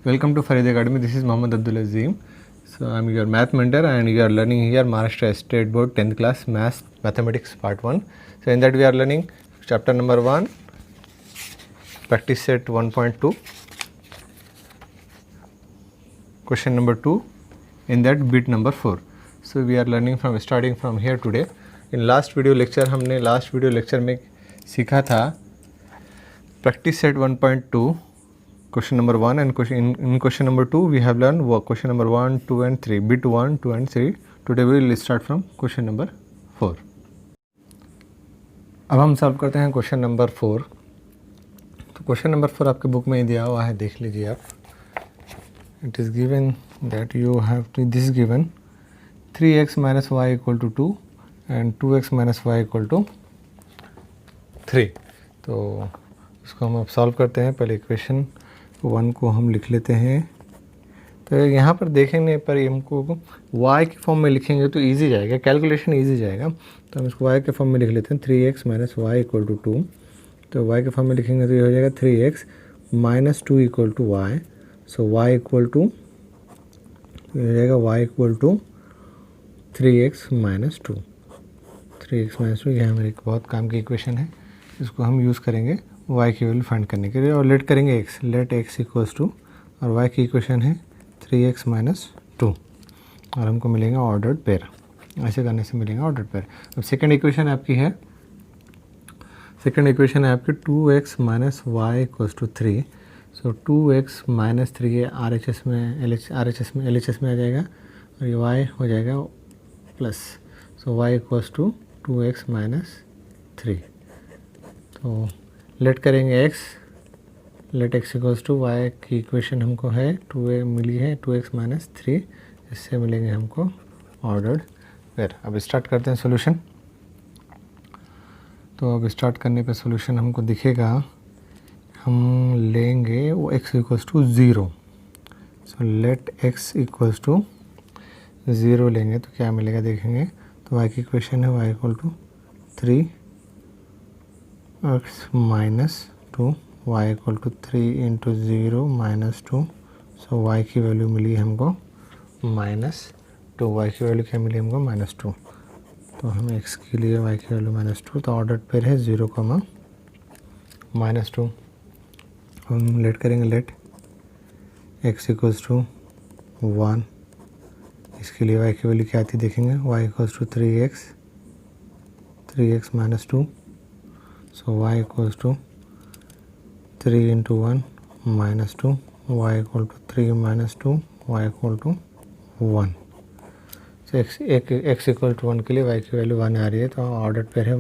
Welcome to Farid Academy. This is Mohammad Abdul Azim. So I am your math mentor and you are learning here Maharashtra State Board 10th class Mathematics Part 1. So in that we are learning chapter number 1, practice set 1.2, question number 2, in that bit number 4. So we are learning starting from here today. In last video lecture में सीखा था practice set 1.2 question number 1 and in question number 2 we have learned question number 1, 2 and 3, bit 1, 2 and 3. Today we will start from question number 4. अब हम solve करते हैं question number 4. तो question number 4 आपके book में ही दिया हुआ है, देख लीजिए आप. It is given that you have to this given 3x minus y equal to 2 and 2x minus y equal to 3. तो इसको हम अब सॉल्व करते हैं. पहले इक्वेशन 1 को हम लिख लेते हैं. तो यहाँ पर देखेंगे पर हमको y के फॉर्म में लिखेंगे तो इजी जाएगा, कैलकुलेशन इजी जाएगा. तो हम इसको y के फॉर्म में लिख लेते हैं 3x minus y equal to 2. तो y के फॉर्म में लिखेंगे तो ये हो जाएगा 3x minus 2 equal to y. So y equal to हो जाएगा y equal to 3x minus 2. 3x minus 2 ये हमारी एक बहुत काम की इक्वेशन है. इसको हम यूज़ करेंगे y की वैल्यू फाइंड करने के लिए और लेट करेंगे x. Let x equals to और y की इक्वेशन है 3x minus 2 और हमको मिलेगा ऑर्डर्ड पेयर. ऐसे करने से मिलेगा ऑर्डर्ड पेयर. अब सेकंड इक्वेशन आपकी है, सेकंड इक्वेशन है आपकी 2x minus y equals to 3. So 2x minus 3 ये RHS में LHS में आ जाएगा और ये y हो जाएगा plus. So y equals to 2x minus 3. तो लेट करेंगे x. Let x equals to y की इक्वेशन हमको है 2a मिली है 2x minus 3. इससे मिलेंगे हमको ऑर्डर्ड पेयर. अब स्टार्ट करते हैं सॉल्यूशन. तो अब स्टार्ट करने पे सॉल्यूशन हमको दिखेगा. हम लेंगे वो x equals to 0. So let x equals to 0 लेंगे तो क्या मिलेगा देखेंगे. तो y की इक्वेशन है y equal to 3x minus 2, y equal to 3 into 0 minus 2. So y की वैल्यू मिली हमको -2. y की वैल्यू क्या मिली हमको -2. तो हम x के लिए y की वैल्यू -2. तो ऑर्डर पेयर है 0, -2. हम लेट करेंगे लेट x इक्वल्स टू 1. इसके लिए y की वैल्यू क्या आती है देखेंगे. y equals to 3x minus 2. So y equals to 3 into 1 minus 2, y equal to 3 minus 2, y equal to 1. So x equal to 1 के लिए y की वैल्यू 1 आ रही है. तो ऑर्डर पेयर है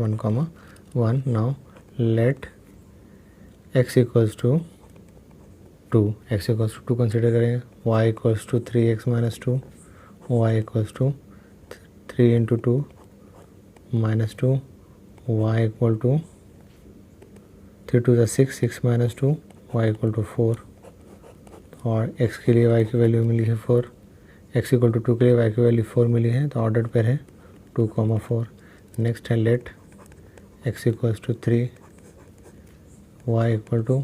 1, now let x equals to 2. x equals to 2 consider करेंगे. y equals to 3x minus 2, y equals to 3 into 2 minus 2, y equal to 3 to the 6 minus 2, y equal to 4. और x के लिए y की value मिली है 4. x equal to 2 के लिए y की value 4 मिली है. तो ऑर्डर पेयर है 2, 4. नेक्स्ट है let x equals to 3, y equal to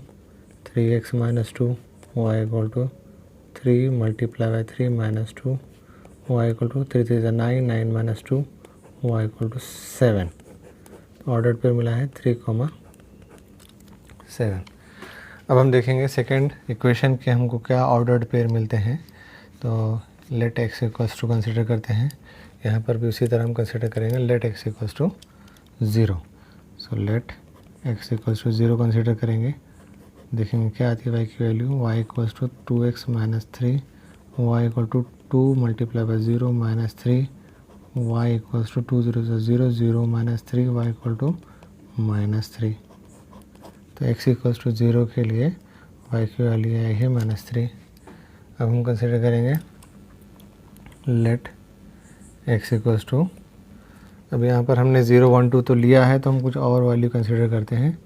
3x minus 2, y equal to 3 multiply by 3 minus 2, y equal to 3 3 9 minus 2, y equal to 7. Order pair मिला है 3, 7. अब हम देखेंगे सेकंड इक्वेशन के हमको क्या ऑर्डर्ड पेयर मिलते हैं. तो let x equals to consider करते हैं. यहाँ पर भी उसी तरह हम कंसिडर करेंगे let x equals to 0. So let x equals to 0 consider करेंगे. देखेंगे क्या आती है y की value. y equals to 2x minus 3, y equal to 2 multiply by 0 minus 3, y equals to 2 0 0 minus 3, y equal to -3. तो x equals to 0 के लिए y की वैल्यू आई है -3. अब हम कंसिडर करेंगे लेट x इक्वल्स टू, अब यहाँ पर हमने 0 1 2 तो लिया है तो हम कुछ और वैल्यू कंसिडर करते हैं.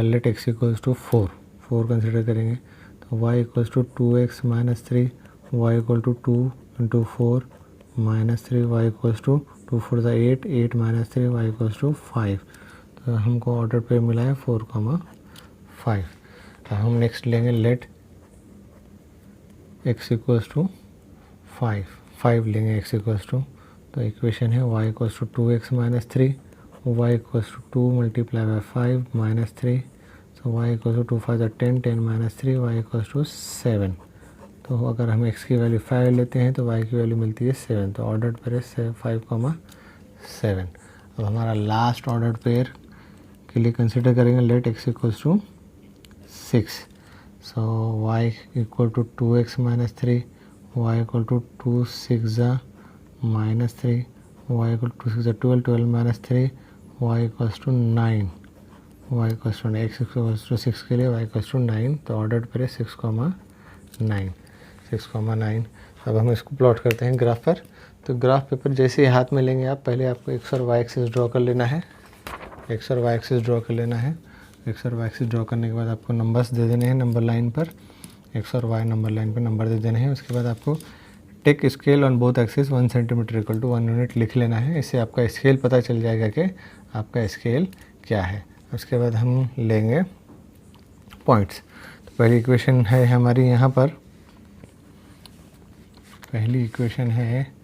Let x equals to 4 consider करेंगे. तो y equals to 2x minus 3, y equal to 2 into 4 -3, y equals to 2 4 8 minus 3, y equals to 5. तो हमको ऑर्डर पे मिला है 4, 5. तो हम नेक्स्ट लेंगे लेट x इक्वल्स टू 5 लेंगे x इक्वल्स टू, तो इक्वेशन है y equals to 2x minus 3, y equals to 2 multiply by 5 minus 3, so y equals to 2 5 10, 10 minus 3, y equals to 7। तो अगर हम x की वैल्यू 5 लेते हैं तो y की वैल्यू मिलती है 7, तो ऑर्डर्ड पेयर है 5,7। अब हमारा लास्ट ऑर्डर्ड पेयर के लिए कंसिडर करेंगे, let x equals to 6, so y equal to 2x minus 3, y equal to 2 6 minus 3, y equal to 6 12, 12 minus 3, y equals to 9, y equals to x equals to 6 के लिए y equals to 9, तो ordered pair है 6,9, 6,9। अब हम इसको plot करते हैं graph पर। तो ग्राफ पेपर जैसे ही हाथ में लेंगे आप, पहले आपको एक्स और वाई एक्सिस ड्रॉ कर लेना है, एक्स और वाई एक्सिस ड्रॉ कर लेना है। एक्स और वाई एक्सिस ड्रॉ करने के बाद आपको नंबर्स दे देने हैं नंबर लाइन पर, एक्स और वाई नंबर लाइन पर नंबर दे देने हैं। उसके बाद आपको take scale on both axis 1 centimetre equal to 1 unit लिख लेना है। इससे आपका स्केल पता चल जाएगा कि आपका स्केल क्या है। उसके बाद हम लेंगे पॉइंट्स। तो पहली इक्वेशन है हमारी यहाँ पर, पहली इक्वेशन है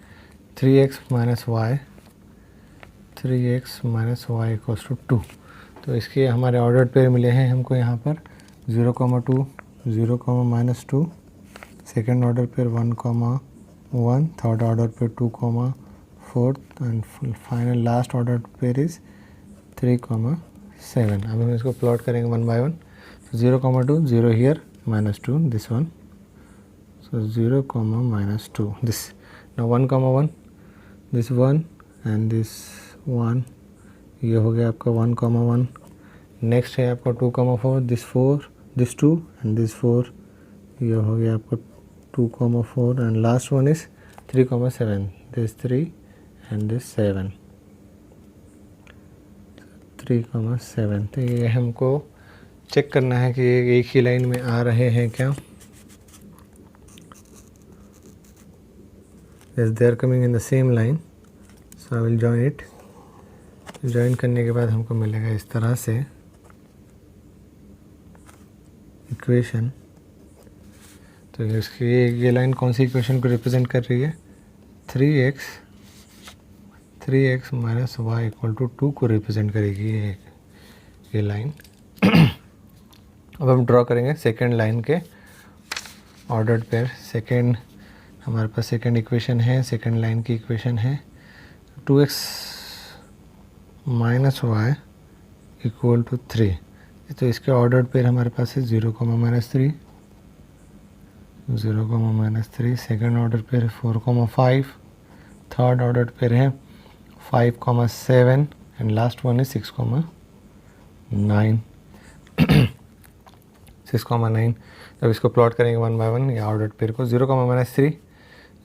3x minus y, 3x minus y equals to 2। तो इसके हमारे ऑर्डर पेयर मिले हैं हमको यहाँ पर 0,2, 0,-2, second order pair 1,1, third order pair 2,4 and final last order pair is 3,7। अब हम इसको प्लॉट करेंगे वन बाय वन। तो 0,2, 0 here, -2 this one, so 0, -2 this. Now 1,1 this 1 and this 1, ये हो गया आपका 1,1। नेक्स्ट है आपका 2,4 this 4, this 2 and this 4, ये हो गया आपका 2,4 and last one is 3,7 this 3 and this 7, 3,7। तो ये हमको चेक करना है कि ये एक ही लाइन में आ रहे हैं क्या। Yes, they are coming in the same line, so I will join it. Join करने के बाद हमको मिलेगा इस तरह से इक्वेशन। तो इसकी ये लाइन कौन सी इक्वेशन को रिप्रेजेंट कर रही है, 3x minus Y equal to 2 को रिप्रेजेंट करेगी ये लाइन। अब हम ड्रॉ करेंगे सेकेंड लाइन के ऑर्डर्ड पेयर। सेकेंड हमारे पास सेकेंड इक्वेशन है, सेकेंड लाइन की इक्वेशन है 2x minus Y equal to 3। तो इसके ऑर्डर्ड पेयर हमारे पास है 0,-3, 0,-3, सेकेंड ऑर्डर पेयर है 4,5, थर्ड ऑर्डर पेयर है 5,7 एंड लास्ट वन है 6,9, 6,9। तब इसको प्लॉट करेंगे वन बाय वन, या ऑर्डर पेयर को 0,-3,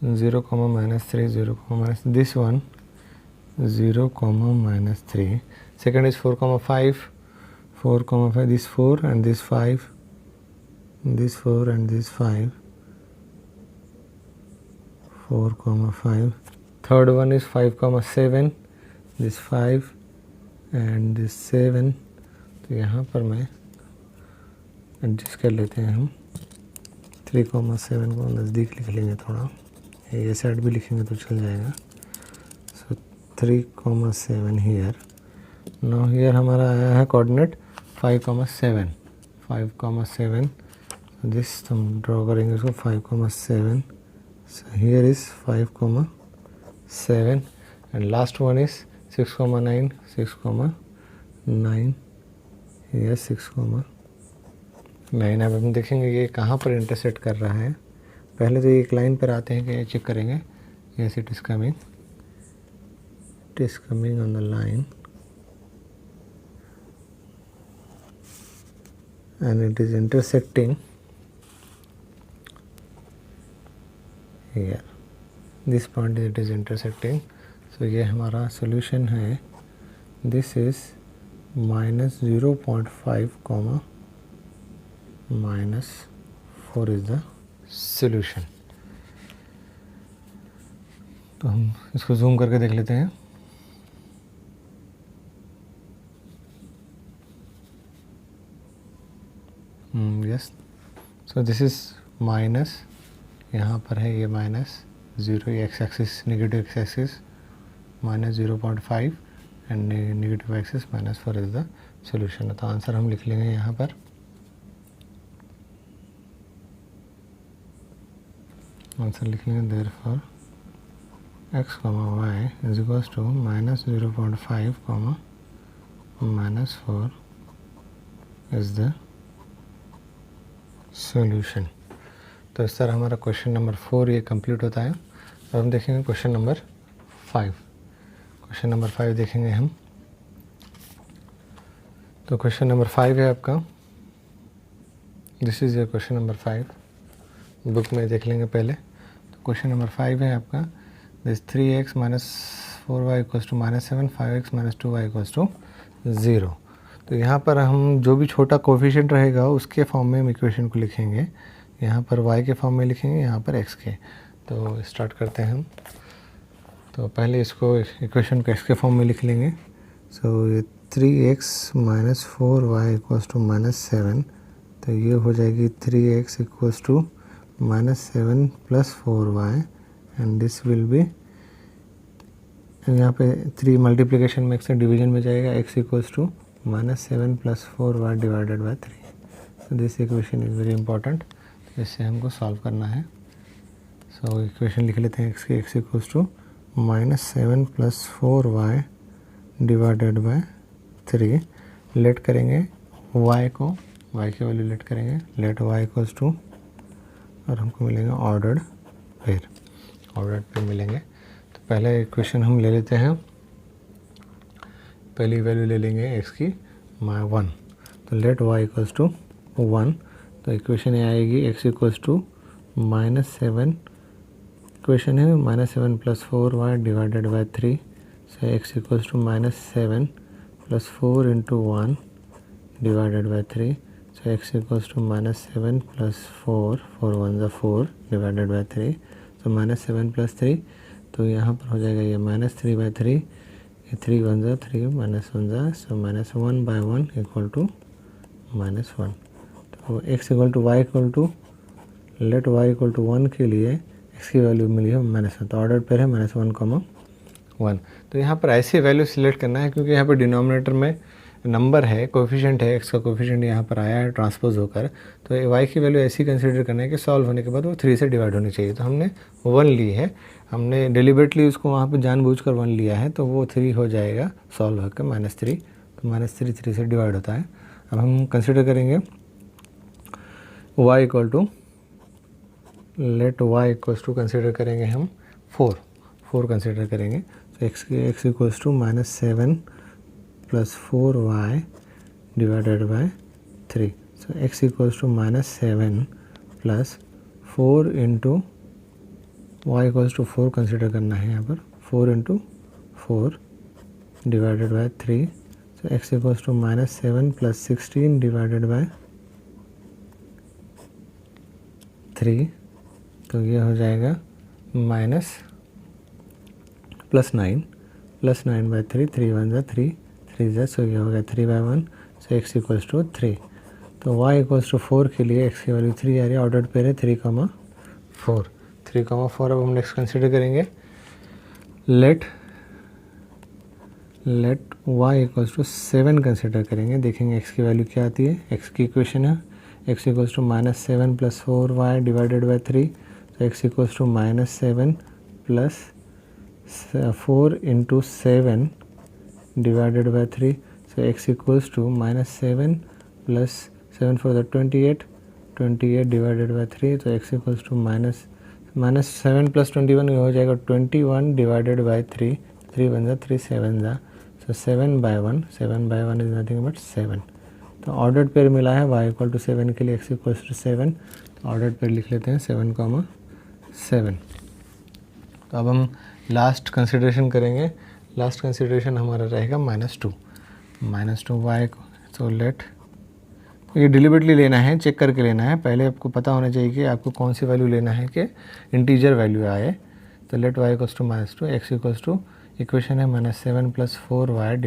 0,-3, 0, this one 0,-3, second is 4,5, 4,5, this 4 and this 5, this 4 and this 5, 4,5, third one is 5,7, this 5 and this 7। तो यहाँ पर मैं एडजस्ट कर लेते हैं, हम 3,7 को नज़दीक लिख लेंगे, थोड़ा ये साइड भी लिखेंगे तो चल जाएगा। सो 3,7 हियर। नाउ हियर हमारा आया है कोऑर्डिनेट 5,7, 5,7। दिस हम ड्रॉ करेंगे इसको 5,7। So here is 5,7 and last one is 6,9, 6,9, here 6,9। अब हम देखेंगे ये कहाँ पर इंटरसेक्ट कर रहा है। पहले तो एक लाइन पर आते हैं कि चेक करेंगे, yes it is coming on the line and it is intersecting here, this point it is intersecting. So ये हमारा सोल्यूशन है, this is -0.5, -4 is the solution. तो हम इसको जूम करके देख लेते हैं। यस, सो दिस इज -4 यहाँ पर है ये -0, ये x axis negative x axis -0.5 and negative axis -4 is the solution. तो आंसर हम लिख लेंगे यहाँ पर, आंसर लिख लेंगे therefore x, y is equals to -0.5, -4 is the solution. तो इस तरह हमारा क्वेश्चन नंबर 4 ये कंप्लीट होता है। अब हम देखेंगे क्वेश्चन नंबर 5। क्वेश्चन नंबर 5 देखेंगे हम। तो क्वेश्चन नंबर 5 है आपका, this is your question number 5, book में देख लेंगे पहले। तो क्वेश्चन नंबर 5 है आपका, this 3x - 4y = -7, 5x - 2y = 0। तो यहाँ पर हम जो भी छोटा कोफिशिएंट रहेगा उसके फॉर्म में हम इक्वेशन को लिखेंगे। यहाँ पर y के फॉर्म में लिखेंगे, यहाँ पर x के। तो स्टार्ट करते हैं हम। तो पहले इसको इक्वेशन को x के फॉर्म में लिख लेंगे। सो ये 3x - 4y = -7, तो ये हो जाएगी 3x = -7 + 4y and this will be, यहाँ पे 3 मल्टीप्लिकेशन में x से डिवीजन में जाएगा, x = -7 + 4y / 3। So this equation is very important, इससे हमको सॉल्व करना है। सो इक्वेशन लिख लेते हैं x की, x = -7 + 4y / 3। लेट करेंगे y को, y की वैल्यू लेट करेंगे, लेट y = और हमको मिलेंगे ऑर्डर्ड पेयर, ऑर्डर्ड पेयर मिलेंगे। तो पहले इक्वेशन हम ले लेते हैं, पहली वैल्यू ले लेंगे x की 1। तो लेट y = 1। तो इक्वेशन ये आएगी x = -7, इक्वेशन है -7 + 4y / 3। सो x = -7 + 4 × 1 / 3। So x = -7 + 4, 4 1 = 4 / 3। तो -7 + 3, तो यहाँ पर हो जाएगा ये -3/3, ये 3 1 = 3, -1 = सो -1/1 = -1। तो x = y = लेट y = 1 के लिए x की वैल्यू मिली है -1, तो ऑर्डर पेयर है -1, 1। तो यहाँ पर ऐसी वैल्यू सिलेक्ट करना है क्योंकि यहाँ पर डिनोमिनेटर में नंबर है, कोफिशिएंट है, x का कोफिशिएंट यहाँ पर आया है ट्रांसपोज होकर। तो y की वैल्यू ऐसी कंसीडर करना है कि सॉल्व होने के बाद वो 3 से डिवाइड होनी चाहिए। तो हमने 1 ली है, हमने डिलिबरेटली उसको वहाँ पे जानबूझकर 1 लिया है, तो वो 3 हो जाएगा सॉल्व होकर -3। तो -3 3 से डिवाइड होता है। अब हम कंसिडर करेंगे y = लेट y = कंसिडर करेंगे हम 4 कंसिडर करेंगे। तो x = -7 + 4y / 3। So x = -7 + 4 × y = 4 consider करना है यहाँ पर, 4 × 4 / 3। So x = -7 + 16 / 3। तो ये हो जाएगा -+9 +9/3, 3 1 = 3, 3 ज़ा, सो ये हो गया 3/1। सो x = 3। तो y = 4 के लिए x की वैल्यू 3 आ रही है, ऑर्डर्ड पेयर है 3,4। 3,4 अब हम नेक्स्ट कंसिडर करेंगे, लेट y = 7 कंसिडर करेंगे। देखेंगे x की वैल्यू क्या आती है। x की इक्वेशन है x = -7 + 4y / 3। तो x = -7 + 4 × 7 / 3। So x = -7 + 7 4 = 28, 28 / 3। तो x = -7 + 21 हो जाएगा 21 / 3, 3 1 = 3, 7 ज़ा, सो 7/1, 7/1 इज नथिंग बट 7। तो ऑर्डर्ड पेयर मिला है y = 7 के लिए, x = 7। तो ऑर्डर्ड पेयर लिख लेते हैं 7,7। तो अब हम लास्ट कंसिडरेशन करेंगे। लास्ट कंसिडरेशन हमारा रहेगा -2y को। सो लेट, ये डिलिबरेटली लेना है, चेक करके लेना है, पहले आपको पता होना चाहिए कि आपको कौन सी वैल्यू लेना है कि इंटीजर वैल्यू आए। तो लेट y = -2, x = इक्वेशन है -7 + 4y /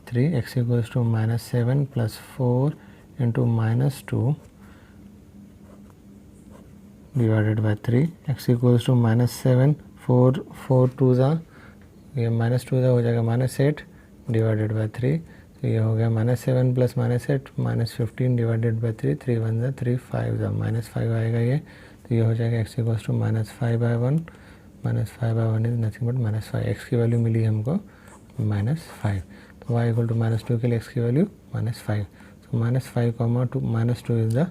3। x = -7 + 4 × -2 divided by 3, x equals to -7, 4 2 ज़ा, ये -2 ज़ा हो जाएगा -8 डिवाइडेड बाई 3, तो ये हो गया -7 प्लस -8 -15 डिवाइडेड बाई 3, 3 1 ज़ा 3 5 ज़ा -5 आएगा ये, तो ये हो जाएगा x equals to -5/1, -5/1 is nothing but -5, x की वैल्यू मिली हमको -5, तो y इक्वल टू -2 के लिए एक्स की value -5, so -5, 2 -2 is the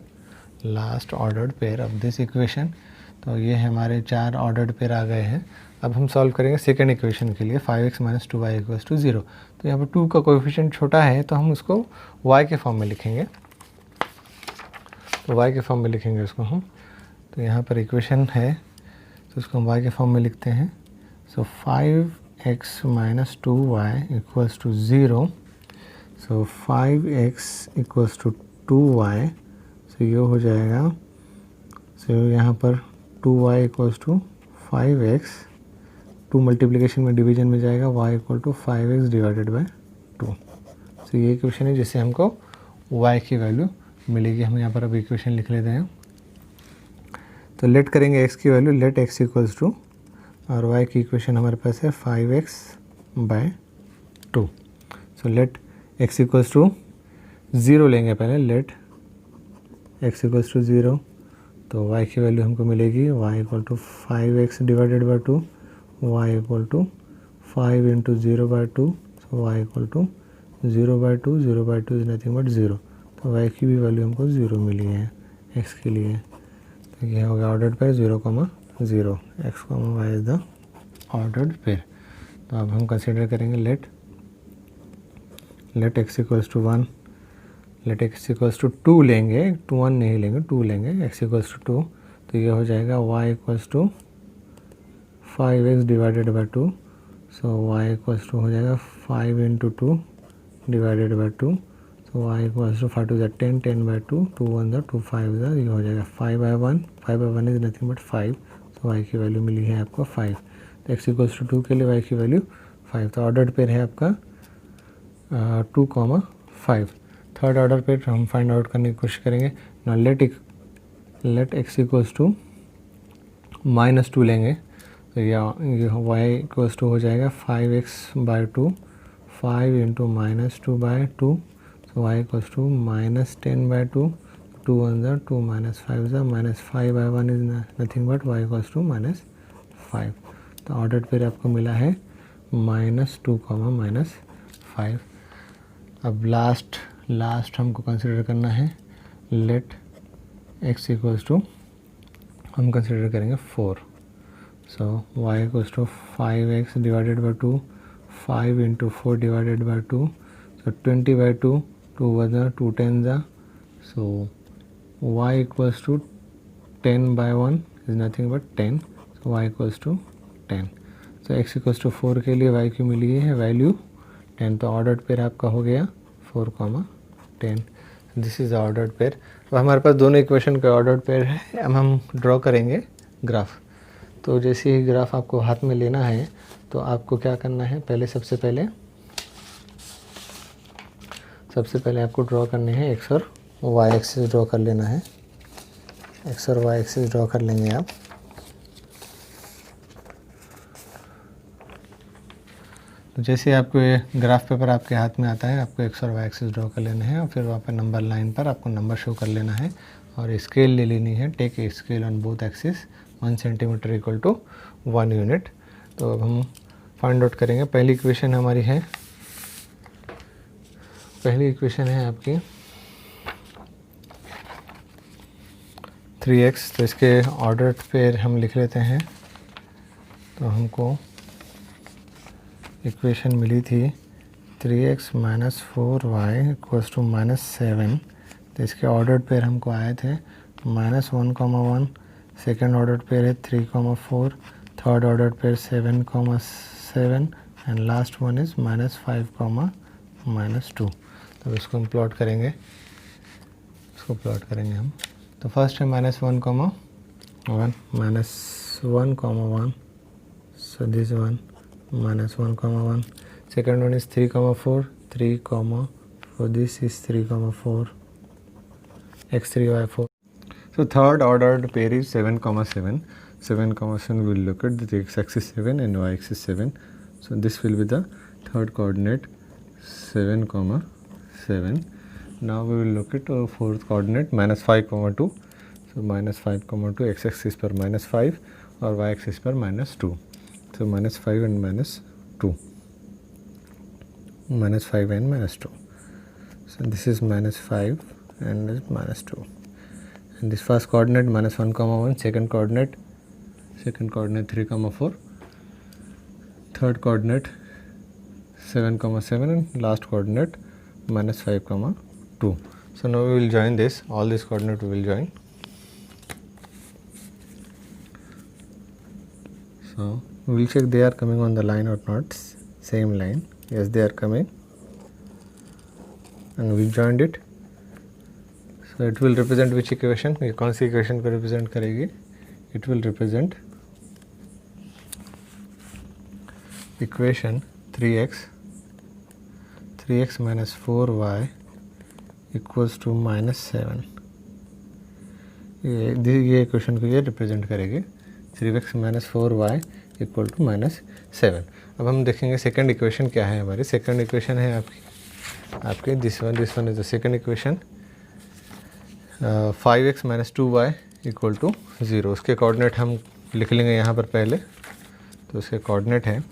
last ordered pair of this equation. तो ये हमारे 4 ऑर्डर्ड पेयर आ गए हैं। अब हम सॉल्व करेंगे सेकेंड इक्वेशन के लिए, 5x - 2y इक्वल्स टू 0। तो यहाँ पर 2 का कोएफिशिएंट छोटा है तो हम उसको y के फॉर्म में लिखेंगे, तो y के फॉर्म में लिखेंगे उसको हम। तो यहाँ पर इक्वेशन है तो उसको हम y के फॉर्म में लिखते हैं। So 5x - 2y equals to 0, so 5x equals to 2y, so ये हो जाएगा, सो यहाँ पर 2y equals to 5x, 2 multiplication में डिवीजन में जाएगा, y equal to 5x divided by 2। So ये इक्वेशन है जिससे हमको y की वैल्यू मिलेगी। हम यहाँ पर अब इक्वेशन लिख लेते हैं। तो लेट करेंगे x की value, let x equals to, और y की इक्वेशन हमारे पास है 5x by 2। So let x equals to 0 लेंगे पहले, लेट x इक्वल्स टू 0, तो y की वैल्यू हमको मिलेगी y equal to 5x divided by 2, y equal to 5 into 0/2, so y equal to 0/2, 0/2 is nothing but 0, तो y की भी value हमको 0 मिली है x के लिए। तो ये हो गया ordered pair 0, 0, x, y is the ordered pair. तो अब हम कंसिडर करेंगे let x equals to 1, let x equals to 2 लेंगे, 1 नहीं लेंगे, 2 लेंगे, x इक्वल्स टू 2, तो ये हो जाएगा y equals to 5x divided by 2, so y equals to हो जाएगा 5 into 2 divided by 2, so y equals to 5 2 ज़ा 10, 10/2, 2 1 ज़ा 2 5 ज़ा, ये हो जाएगा 5/1, 5/1 is nothing but 5, so y की वैल्यू मिली है आपको 5। तो x इक्वल्स टू 2 के लिए y की वैल्यू 5, तो ऑर्डर्ड पेयर है आपका 2, 5। थर्ड ऑर्डर पे हम फाइंड आउट करने की कोशिश करेंगे ना। लेट x इक्वल्स टू -2 लेंगे, तो ये y इक्वल्स टू हो जाएगा 5x by 2, 5 into -2/2, so y equals to -10/2, 2 1 ज़ा 2 -5 ज़ा, -5/1 is nothing but y equals to -5। तो ऑर्डर्ड पेयर आपको मिला है -2, -5। अब लास्ट हमको कंसिडर करना है, लेट x इक्वल्स टू, हम कंसिडर करेंगे 4, so y equals to 5x divided by 2, 5 into 4 divided by 2, so 20/2, 2 1 ज़ा 2 10 ज़ा, so y equals to 10/1 is nothing but 10, so y equals to 10। So x equals to 4 के लिए y की मिली है value 10, तो ordered pair आपका हो गया 4, 10। This is ordered pair. अब हमारे पास दोनों इक्वेशन का ऑर्डर्ड पेयर है। अब हम ड्रॉ करेंगे ग्राफ। तो जैसे ही ग्राफ आपको हाथ में लेना है तो आपको क्या करना है, सबसे पहले आपको ड्रॉ करने हैं एक्स और वाई एक्सिस ड्रॉ कर लेना है। एक्स और वाई एक्सिस ड्रॉ कर लेंगे आप। तो जैसे आपको ये ग्राफ पेपर आपके हाथ में आता है, आपको एक्स और वाई एक्सिस ड्रॉ कर लेना है और फिर वहाँ पर नंबर लाइन पर आपको नंबर शो कर लेना है और स्केल ले लेनी है। Take a scale on both axis, 1 centimetre equal to 1 unit. तो अब हम फाइंड आउट करेंगे। पहली इक्वेशन हमारी है, आपकी 3x। तो इसके ऑर्डर पेयर हम लिख लेते हैं। तो हमको इक्वेशन मिली थी 3x - 4y इक्वल्स टू -7। तो इसके ऑर्डर पेयर हमको आए थे -1, सेकेंड ऑर्डर पेयर है 3, 4, third order pair 7, 7 and last one is -5, -2। तो इसको हम प्लॉट करेंगे, हम। तो फर्स्ट है -1, 1, so this one -1, 1। Second one is 3, 4, 3, so this is 3, 4, x3, y4. So third ordered pair is 7 comma 7. 7 comma 7 will look at the x-axis 7 and y-axis 7. So this will be the third coordinate 7 comma 7. Now we will look at fourth coordinate minus 5 comma 2. So minus 5 comma 2, x-axis पर minus 5 और y-axis पर minus 2. So minus 5 and minus 2. Minus 5 and minus 2. So this is minus 5 and this minus 2. And this first coordinate minus 1 comma 1, second coordinate 3 comma 4, third coordinate 7 comma 7, and last coordinate minus 5 comma 2. So now we will join this, all these coordinates we will join. So we will check they are coming on the line or not, same line. Yes, they are coming, and we joined it. So it will represent which equation? ये कौन सी equation को represent करेगी? It will represent equation 3x minus 4y equals to minus 7. ये equation को ये represent करेगी 3x minus 4y equal to minus 7. अब हम देखेंगे सेकंड इक्वेशन क्या है हमारी. सेकंड इक्वेशन है आपकी this one is the second equation 5x minus 2y equal to 0. उसके कोऑर्डिनेट हम लिख लेंगे यहाँ पर पहले. तो उसके कोऑर्डिनेट हैं,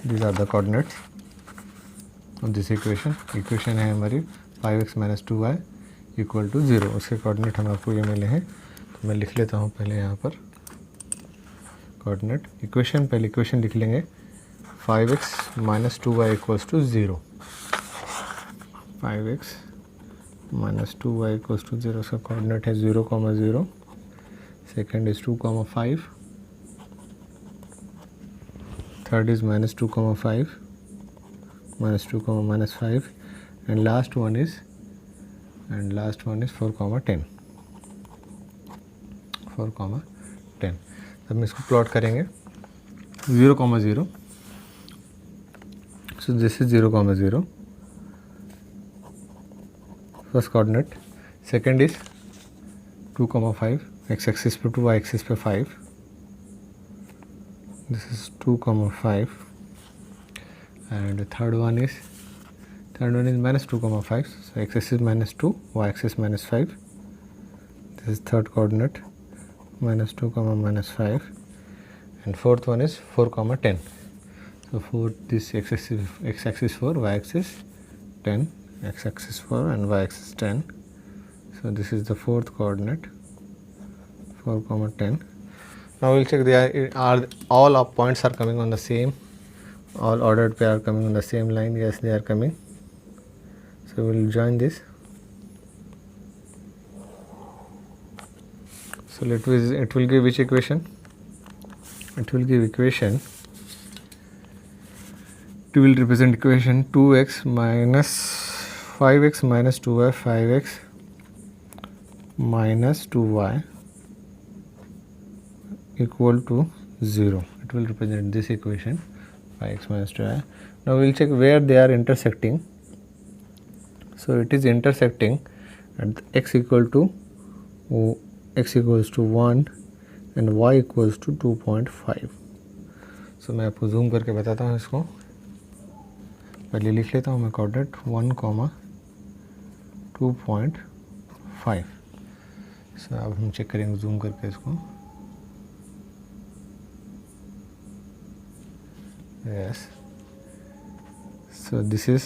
these are the coordinates of this equation है हमारी 5x minus 2y equal to 0. उसके कोऑर्डिनेट हम आपको ये मिले हैं. तो मैं लिख लेता हूँ पहले यहाँ पर कोऑर्डिनेट इक्वेशन. पहले इक्वेशन लिख लेंगे 5x minus 2y equals to 0. 5x minus 2y equals to 0. उसका कोऑर्डिनेट है 0, 0. Second is 2, 5. Third is minus 2, 5. minus 2, minus 5. and last one is 4, 10. 4, 10. अब हम इसको प्लॉट करेंगे 0, 0. So this is 0, 0. First coordinate. Second is 2, 5. X-axis पर 2, y-axis पर 5. This is 2, 5. And the third one is minus 2, 5. So x-axis minus 2, y-axis minus 5. This is third coordinate minus 2, minus 5. And fourth one is 4, 10. So for this x-axis 4, y-axis 10. X-axis 4 and y-axis 10. So this is the fourth coordinate 4, 10. Now we'll check all our points are coming on the same, all ordered pair are coming on the same line. Yes, they are coming. So we'll join this. So it will give which equation? It will give equation, it will represent equation 2x minus 5x minus 2y, 5x minus 2y equal to 0. It will represent this equation 5x minus 2y. Now we will check where they are intersecting. So it is intersecting at x equals to 1 and y equals to 2.5. So मैं आपको zoom करके बताता हूँ इसको. पहले लिख लेता हूँ मैं कोऑर्डिनेट 1, 2.5. सो अब हम चेक करेंगे जूम करके इसको. Yes. So this is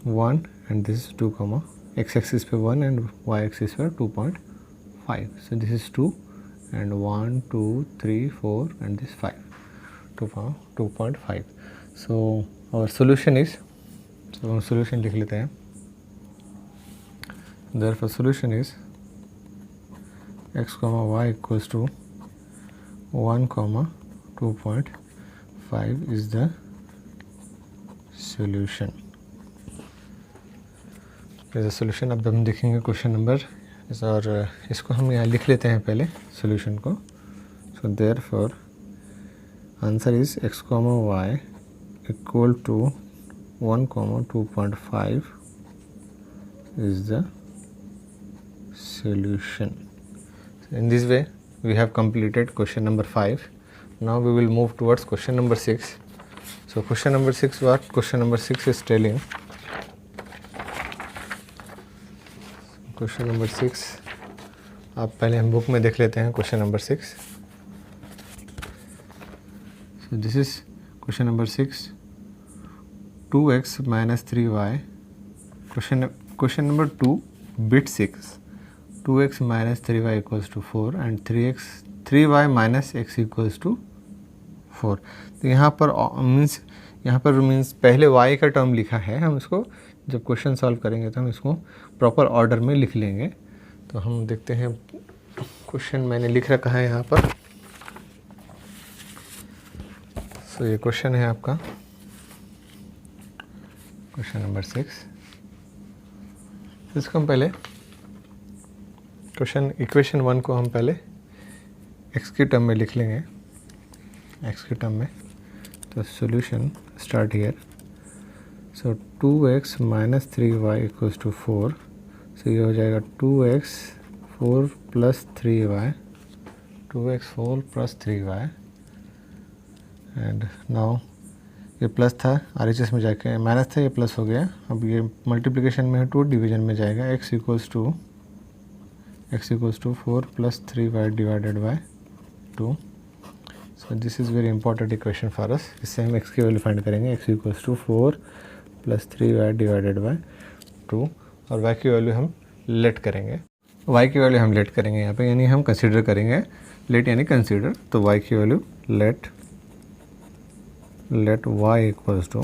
1 and this is 2, x axis पे 1 and y axis पे 2.5. So this is 2 and 1, 2, 3, 4 and this 5. 2.5. So our solution is, so हम solution लिख लेते हैं. Therefore solution is x, y equals to 1, 2.5 is the solution. is the solution. अब हम देखेंगे question number, और इसको हम यहाँ लिख लेते हैं पहले सॉल्यूशन को. So therefore answer is x, y equal to 1, 2.5 is the solution. In this way we have completed question number 5. Now we will move towards question number 6. So question number 6, what question number 6 is telling, question number 6 आप पहले हम book में देख लेते हैं. Question number 6, so this is question number 6, 2x minus 3y. Question number 2, bit 6, 2x minus 3y equals to 4 and 3y minus x equals to 4. तो यहाँ पर मीन्स पहले y का टर्म लिखा है. हम इसको जब क्वेश्चन सॉल्व करेंगे तो हम इसको प्रॉपर ऑर्डर में लिख लेंगे. तो हम देखते हैं क्वेश्चन मैंने लिख रखा है यहाँ पर. सो ये क्वेश्चन है आपका क्वेश्चन नंबर 6. इसको हम पहले इक्वेशन 1 को हम पहले x की टर्म में लिख लेंगे, x की टर्म में. तो solution start here. So 2x minus 3y equals to 4. So ये हो जाएगा 2x 4 plus 3y, 2x 4 plus 3y. And now ये प्लस था, RHS में जाके माइनस था, ये प्लस हो गया. अब ये मल्टीप्लिकेशन में है 2, डिवीजन में जाएगा. x equals to 4 plus 3y divided by 2. So this is very important equation for us. इससे हम x की वैल्यू फाइंड करेंगे. x equals to 4 plus 3y divided by 2 और y की वैल्यू हम लेट करेंगे. y की वैल्यू हम लेट करेंगे यहाँ पे, यानी हम कंसीडर करेंगे. लेट यानी कंसीडर. तो y की value let y equals to.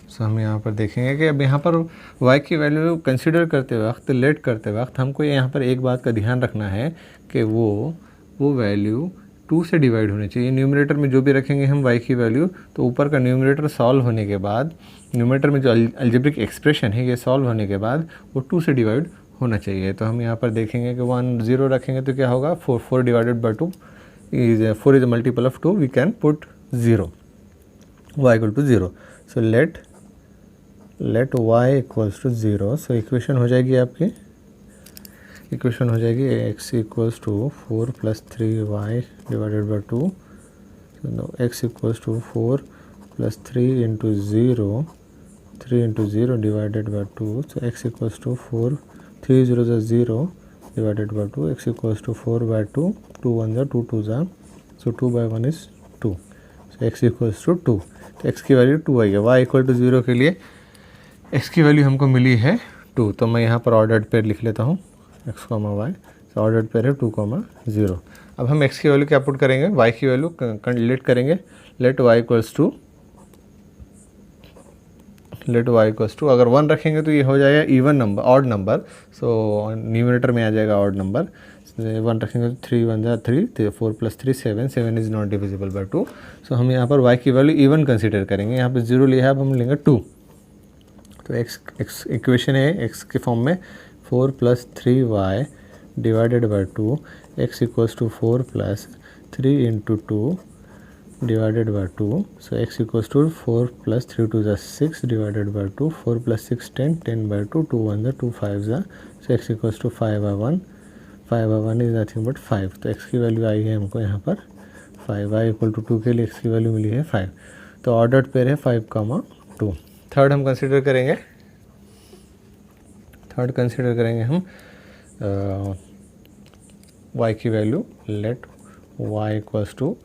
So हम यहाँ पर देखेंगे कि अब यहाँ पर y की वैल्यू कंसीडर करते वक्त, लेट करते वक्त हमको यहाँ पर एक बात का ध्यान रखना है कि वो वैल्यू 2 से डिवाइड होनी चाहिए. न्यूमरेटर में जो भी रखेंगे हम y की वैल्यू, तो ऊपर का न्यूमरेटर सॉल्व होने के बाद, न्यूमरेटर में जो अलजेब्रिक एक्सप्रेशन है ये सॉल्व होने के बाद वो 2 से डिवाइड होना चाहिए. तो हम यहाँ पर देखेंगे कि 1 0 रखेंगे तो क्या होगा, 4 divided by 2 4 is a multiple of 2, we can put 0, y equal to 0. So let y equals to 0. So equation हो जाएगी आपकी, इक्वेशन हो जाएगी x equals to 4 plus 3y divided by 2. x equals to 4 plus 3 into 0 divided by 2. So x equals to 4, 3 0 ज़ा 0 divided by 2. x equals to 4 by 2, 2 1 ज़ा 2 2 ज़ा, so 2 by 1 is 2. So x equals to 2. तो x की value 2 आई है. y equal to 0 के लिए x की value हमको मिली है 2. तो मैं यहाँ पर ऑर्डर्ड पेयर लिख लेता हूँ, x, y. तो ऑर्डर्ड पेयर है 2, 0. अब हम x की वैल्यू क्या पुट करेंगे, y की वैल्यू लेट करेंगे. लेट y इक्वल्स टू अगर 1 रखेंगे तो ये हो जाएगा even number, odd number. So numerator में आ जाएगा ऑड नंबर. 1 रखेंगे तो 3 1 ज़ा 3, 4 plus 3 7 is not divisible by 2. सो हम यहाँ पर y की वैल्यू इवन कंसीडर करेंगे. यहाँ पर 0 लिया है, अब हम लेंगे 2. तो x इक्वेशन है x के फॉर्म में 4 plus 3y divided by 2. x equals to 4 plus 3 into 2 divided by 2. So x equals to 4 plus 3 2 ज़ा 6 डिवाइडेड बाई 2. 4 प्लस 6 10, 10 बाई 2, 2 1 ज़ा 2 5 ज़ा. So x equals to 5 by 1, 5 by 1 is nothing but 5. तो x की value आई है हमको यहाँ पर 5. y equal to 2 के लिए x की वैल्यू मिली है 5. तो ऑर्डर्ड पेयर है 5, 2. थर्ड हम कंसीडर करेंगे, हम y की value. Let y equals to,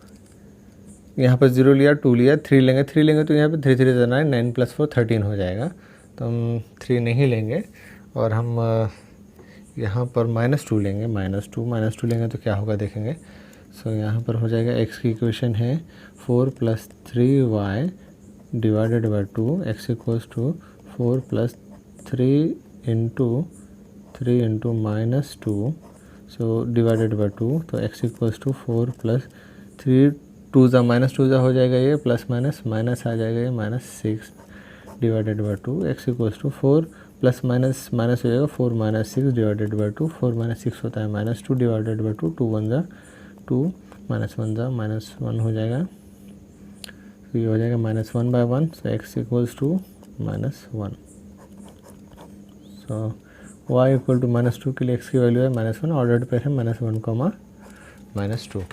यहाँ पर 0 लिया, 2 लिया, 3 लेंगे तो यहाँ पे 3 3 9, 9 प्लस 4 13 हो जाएगा. तो हम 3 नहीं लेंगे और हम यहाँ पर -2 लेंगे. -2 लेंगे तो क्या होगा देखेंगे. सो यहाँ पर हो जाएगा x की इक्वेशन है 4 plus 3y divided by 2. x equals to 4 plus 3 into -2, so divided by 2. तो x इक्वल्स टू 4 प्लस 3 2 ज़ा -2 ज़ा हो जाएगा, ये प्लस माइनस आ जाएगा, ये -6 divided by 2. x equals to 4 plus minus हो जाएगा 4 -6 डिवाइडेड बाई 2. 4 -6 होता है -2 डिवाइडेड बाई 2. 2 1 ज़ा 2, -1 ज़ा -1 हो जाएगा. तो ये हो जाएगा -1 by 1. So x equals to -1. So y equal to -2 के लिए x की वैल्यू है -1, ऑर्डर्ड पेयर है -1, -2।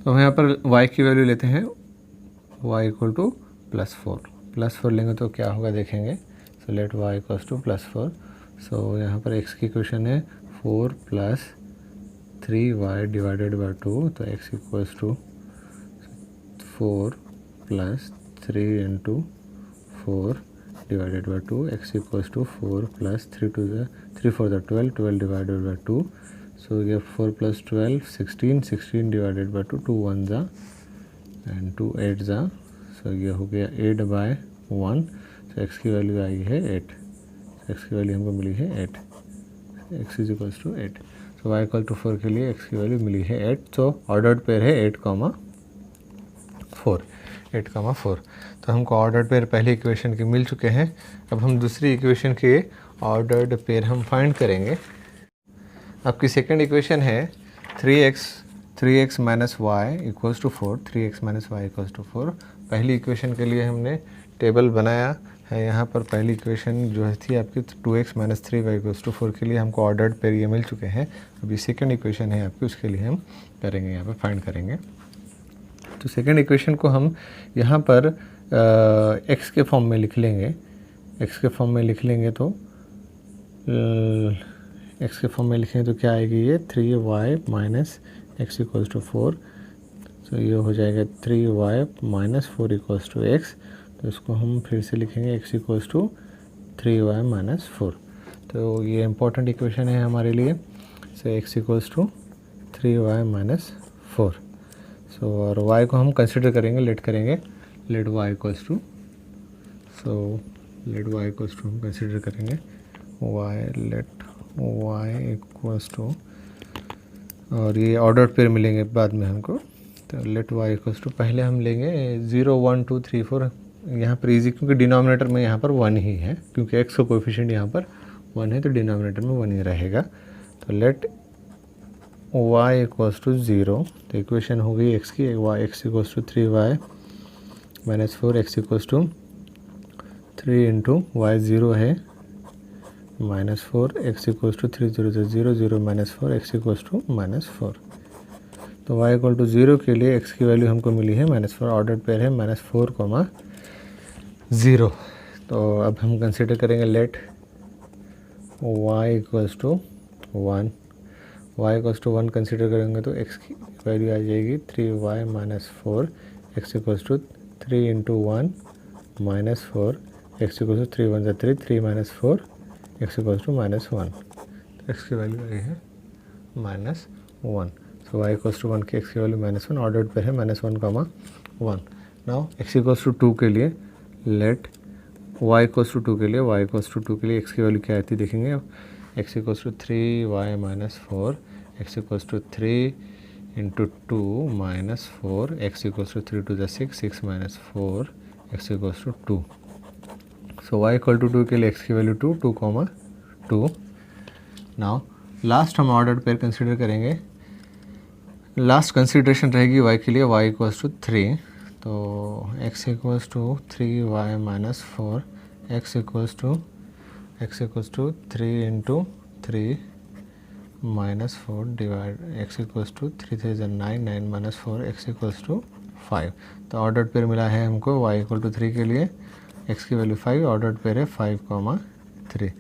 तो हम यहाँ पर y की वैल्यू लेते हैं y इक्वल टू +4 लेंगे तो क्या होगा देखेंगे। So let y equals to +4। So यहाँ पर x की इक्वेशन है 4 + 3y डिवाइडेड बाय 2, तो x equals to 4 + 3 × 4 divided by 2, x equals to 4 + 3 4 12 divided by 2। So ये 4 + 12 16 डिवाइडेड बाय 2, 2 1 जा एंड 2 8 जा। सो ये हो गया 8/1। सो x की वैल्यू आई है 8। x की वैल्यू हमको मिली है 8। x is equals to 8। So y equal to 4 के लिए x की वैल्यू मिली है 8। सो ऑर्डर्ड पेयर है 8,4। तो हमको ऑर्डर्ड पेयर पहली इक्वेशन के मिल चुके हैं। अब हम दूसरी इक्वेशन के ऑर्डर्ड पेयर हम फाइंड करेंगे। आपकी सेकंड इक्वेशन है 3x - y equals to 4। 3x - y equals to 4। पहली इक्वेशन के लिए हमने टेबल बनाया है। यहाँ पर पहली इक्वेशन जो थी आपकी 2x - 3y इक्वल्स टू 4 के लिए हमको ऑर्डर्ड पेयर ये मिल चुके हैं। अभी सेकंड इक्वेशन है आपकी, उसके लिए हम करेंगे, यहाँ पर फाइंड करेंगे। तो सेकंड इक्वेशन को हम यहाँ पर x के फॉर्म में लिख लेंगे। x के फॉर्म में लिख लेंगे तो x के फॉर्म में लिखेंगे तो क्या आएगी ये 3y - x इक्वल्स टू 4। तो ये हो जाएगा 3y - 4 इक्वल्स टू x। तो इसको हम फिर से लिखेंगे x इक्वल्स टू 3y - 4। तो ये इम्पोर्टेंट इक्वेशन है हमारे लिए। सो x इक्वल्स टू 3y - 4। सो और y को हम कंसिडर करेंगे, लेट y इक्वल्स टू, हम कंसिडर करेंगे लेट y इक्वल्स टू, और ये ऑर्डर पेयर मिलेंगे बाद में हमको। तो लेट y इक्वल्स टू, पहले हम लेंगे 0 1 2 3 4। यहाँ पर इजी, क्योंकि डिनोमिनेटर में यहाँ पर 1 ही है, क्योंकि x का कोएफिशिएंट यहाँ पर 1 है तो डिनोमिनेटर में 1 ही रहेगा। तो लेट y इक्वल्स टू 0। तो इक्वेशन हो गई x की, x equals to 3y - 4, x equals to 3 × y 0 है -4, x equals to 3 0 0 0 -4, x equals to -4। तो y इक्वल टू 0 के लिए x की वैल्यू हमको मिली है -4। ऑर्डर पेयर है -4, 0। तो अब हम कंसिडर करेंगे let y equals to 1। y equals to 1 consider करेंगे तो x की वैल्यू आ जाएगी 3y - 4, x equals to 3 × 1 -4, x equals to 3 1 3 3 -4, x equals to -1। तो x की वैल्यू आई है -1। सो y इक्वल्स टू 1 की x की वैल्यू -1, ऑर्डर्ड पेयर है -1, 1। नाउ x इक्वल्स टू 2 के लिए लेट y इक्वल्स टू 2 के लिए x की वैल्यू क्या आती है देखेंगे। x equals to 3y - 4, x equals to 3 × 2 -4, x equals to 3 2 6 6 -4, x equals to 2। So y equal to 2 के लिए x की वैल्यू 2 2, 2। नाउ लास्ट हम ऑर्डर्ड पेयर कंसिडर करेंगे। लास्ट कंसिडरेशन रहेगी y के लिए, y इक्वल्स टू 3। तो x equals to 3y - 4, x equals to 3 × 3 -4 divide, x equals to 3 3 9 9 -4, x equals to 5। तो ऑर्डर्ड पेयर मिला है हमको y इक्वल टू 3 के लिए, x की वैल्यू 5, ऑर्डर्ड पेयर है 5, 3।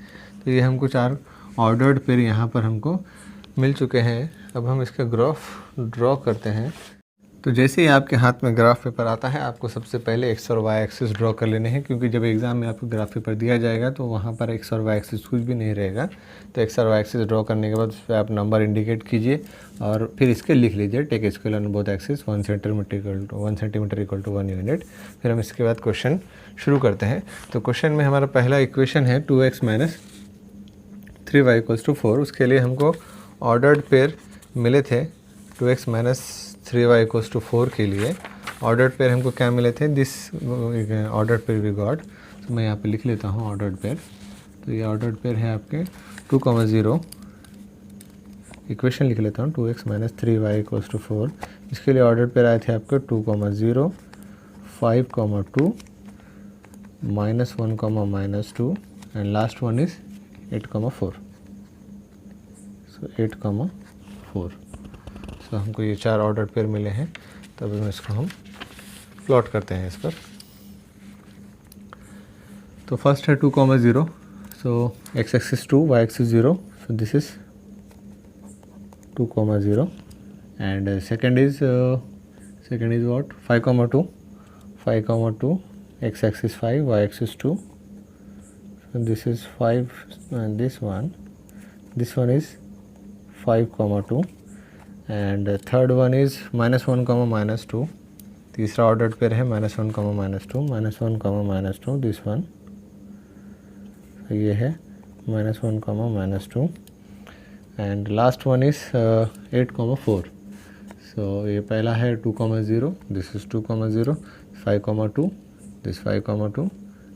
तो ये हमको 4 ऑर्डर्ड पेयर यहाँ पर हमको मिल चुके हैं। अब हम इसका ग्राफ ड्रॉ करते हैं। तो जैसे ही आपके हाथ में ग्राफ पेपर आता है, आपको सबसे पहले x और y एक्सिस ड्रॉ कर लेने हैं, क्योंकि जब एग्ज़ाम में आपको ग्राफ पेपर दिया जाएगा तो वहाँ पर x और y एक्सिस कुछ भी नहीं रहेगा। तो x और y एक्सिस ड्रॉ करने के बाद उस पर आप नंबर इंडिकेट कीजिए और फिर इसके लिख लीजिए take scale on both axis 1 centimetre equal to 1 unit. फिर हम इसके बाद क्वेश्चन शुरू करते हैं। तो क्वेश्चन में हमारा पहला इक्वेशन है 2x - 3y इक्वल्स टू 4। उसके लिए हमको ऑर्डर्ड पेयर मिले थे 2x - 3y इक्वल्स टू 4 के लिए। ऑर्डर्ड पेयर हमको क्या मिले थे, this ordered pair we got. तो मैं यहाँ पे लिख लेता हूँ ऑर्डर्ड पेयर। तो ये ऑर्डर्ड पेयर है आपके 2, 0। इक्वेशन लिख लेता हूँ 2x - 3y इक्वल्स टू 4। इसके लिए ऑर्डर्ड पेयर आए थे आपके 2, 0 5, 2 -1, -2 एंड लास्ट वन इज़ 8,4. सो 8,4. सो हमको ये 4 ऑर्डर पेयर मिले हैं. तब इसको हम प्लॉट करते हैं इस पर. तो फर्स्ट है 2,0. सो x axis 2, y axis 0. So this is 2,0. And second is what 5,2. 5,2. x axis 5, y axis 2. So this is 5 and this one is 5,2. and third one is -1, -2. तीसरा ऑर्डर पेयर है -1, -2, -1, -2. दिस वन, ये है -1, -2. And last one is 8,4. सो ये पहला है 2,0. This is 2,0. 5,2. This 5,2.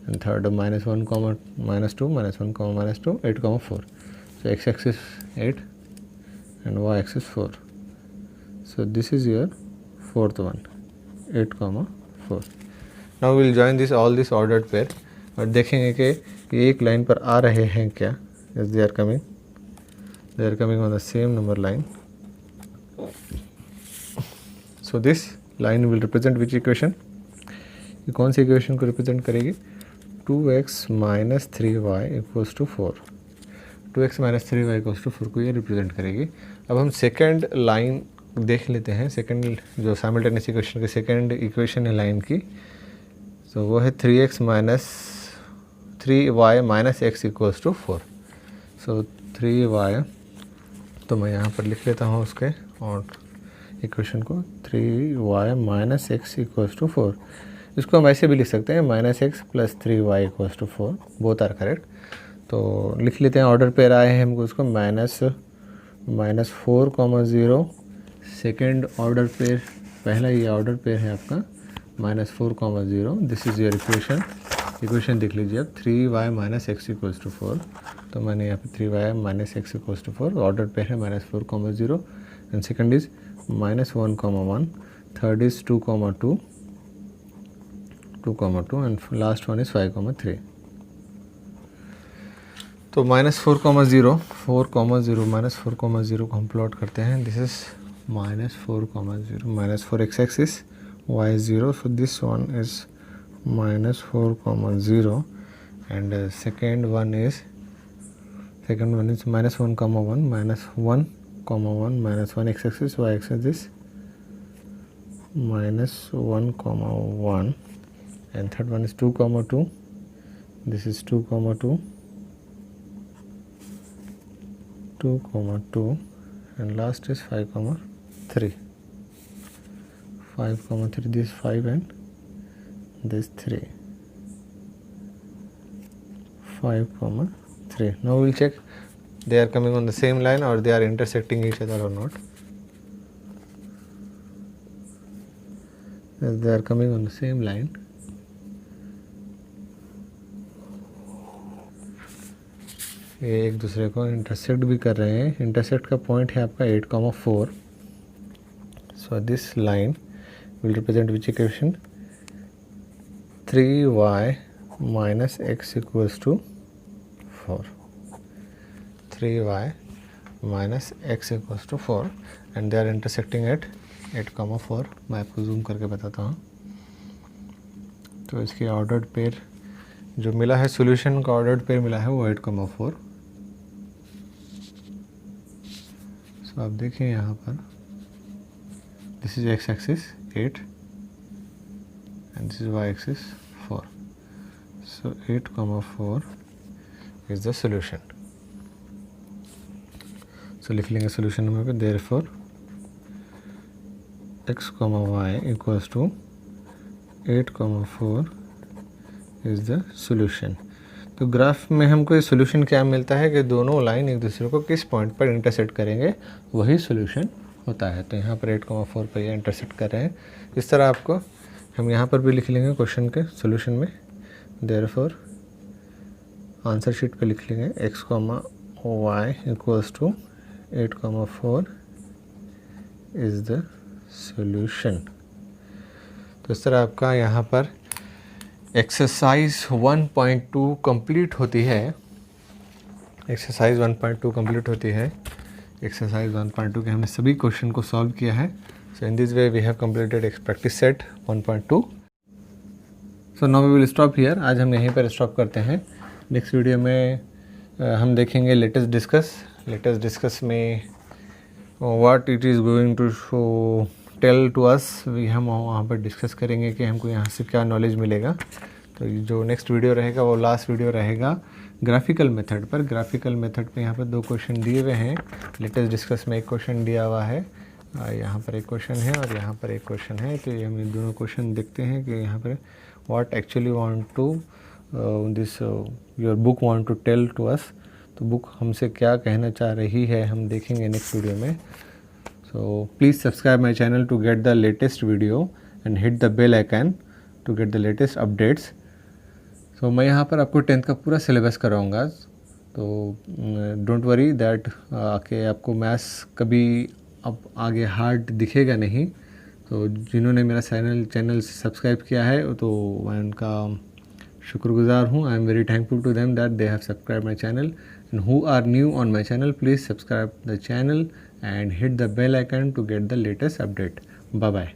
And third -1, -2, -1, -2, 8,4. So x axis 8 and y axis 4. So this is your fourth one, 8,4. Now we will join all this ordered pair और देखेंगे कि ये एक लाइन पर आ रहे हैं क्या. Yes, they are coming on the same number line. So this line will represent which equation? ये कौन सी इक्वेशन को रिप्रेजेंट करेगी? 2x - 3y = 4. 2x - 3y = 4 को ये रिप्रेजेंट करेगी. अब हम सेकेंड लाइन देख लेते हैं. सेकेंड जो साइमल्टेनियस इक्वेशन की सेकेंड इक्वेशन है लाइन की, तो वो है 3y - x = 4. सो 3y, तो मैं यहाँ पर लिख लेता हूँ उसके और इक्वेशन को 3y - x = 4. इसको हम ऐसे भी लिख सकते हैं -x + 3y = 4. Both are correct. तो लिख लेते हैं. ऑर्डर पेयर आए हैं हमको उसको -4,0. सेकेंड ऑर्डर पेयर, पहला ये ऑर्डर पेयर है आपका -4,0. दिस इज़ योर इक्वेशन देख लीजिए अब. 3y - x = 4. तो मैंने यहाँ पे 3y - x = 4. ऑर्डर पेयर है -4,0. And second is -1,1. Third is 2,2 and last one is 5,3. तो -4,0 को हम प्लॉट करते हैं. This is -4,0 -4 x axis, y 0. so this one is -4,0 and second one is -1,1 -1 x axis, y axis is -1,1 and third one is 2,2. this is 2,2 and last is 5,3. 5,3. this 5 and this 3. 5,3. now we will check they are coming on the same line or they are intersecting each other or not. Yes, they are coming on the same line. ये एक दूसरे को intersect भी कर रहे हैं. Intersect का point है आपका 8,4. So this line will represent which equation? 3y - x = 4. 3y - x = 4 and they are intersecting at 8,4. मैं आपको जूम करके बताता हूँ. तो इसकी ऑर्डर्ड पेयर जो मिला है, सॉल्यूशन का ऑर्डर्ड पेयर मिला है वो 8,4. सो आप देखिए यहाँ पर this is x axis 8 and this is y axis 4. So 8,4 is the solution. So लिख लेंगे सॉल्यूशन नंबर पे. Therefore x, y = 8,4 is the solution. तो ग्राफ में हमको ये सॉल्यूशन क्या मिलता है कि दोनों लाइन एक दूसरे को किस पॉइंट पर इंटरसेक्ट करेंगे वही सॉल्यूशन होता है. तो यहाँ पर 8,4 पर ये इंटरसेक्ट कर रहे हैं. इस तरह आपको हम यहाँ पर भी लिख लेंगे क्वेश्चन के सॉल्यूशन में. देयरफॉर आंसर शीट पे लिख लेंगे x, y = 8,4 is the solution. तो इस तरह आपका यहाँ पर एक्सरसाइज 1.2 कंप्लीट होती है. एक्सरसाइज 1.2 कंप्लीट होती है। एक्सरसाइज 1.2 के हमने सभी क्वेश्चन को सॉल्व किया है। So in this way we have completed practice set 1.2। So now we will stop here. आज हम यहीं पर स्टॉप करते हैं। नेक्स्ट वीडियो में हम देखेंगे लेटेस्ट डिस्कस में what it is going to show tell to us. हम वहाँ पर डिस्कस करेंगे कि हमको यहाँ से क्या नॉलेज मिलेगा। तो जो नेक्स्ट वीडियो रहेगा वो लास्ट वीडियो रहेगा ग्राफिकल मेथड पर। ग्राफिकल मेथड पे यहाँ पर 2 क्वेश्चन दिए हुए हैं। लेटेस्ट डिस्कस में एक क्वेश्चन दिया हुआ है, यहाँ पर एक क्वेश्चन है और यहाँ पर एक क्वेश्चन है। तो ये हम इन दोनों क्वेश्चन देखते हैं कि यहाँ पर what actually want to this your book want to tell to us. तो बुक हमसे क्या कहना चाह रही है हम देखेंगे नेक्स्ट वीडियो में। So please subscribe my channel to get the latest video and hit the bell icon to get the latest updates. So मैं यहाँ पर आपको 10th का पूरा सिलेबस कराऊंगा। तो डोंट वरी दैट कि आपको मैथ्स कभी अब आगे हार्ड दिखेगा नहीं। तो जिन्होंने मेरा चैनल सब्सक्राइब किया है तो मैं उनका शुक्रगुजार हूँ। I am very thankful to them that they have subscribe my channel. And who are new on my channel, please subscribe the channel and hit the bell icon to get the latest update. Bye bye.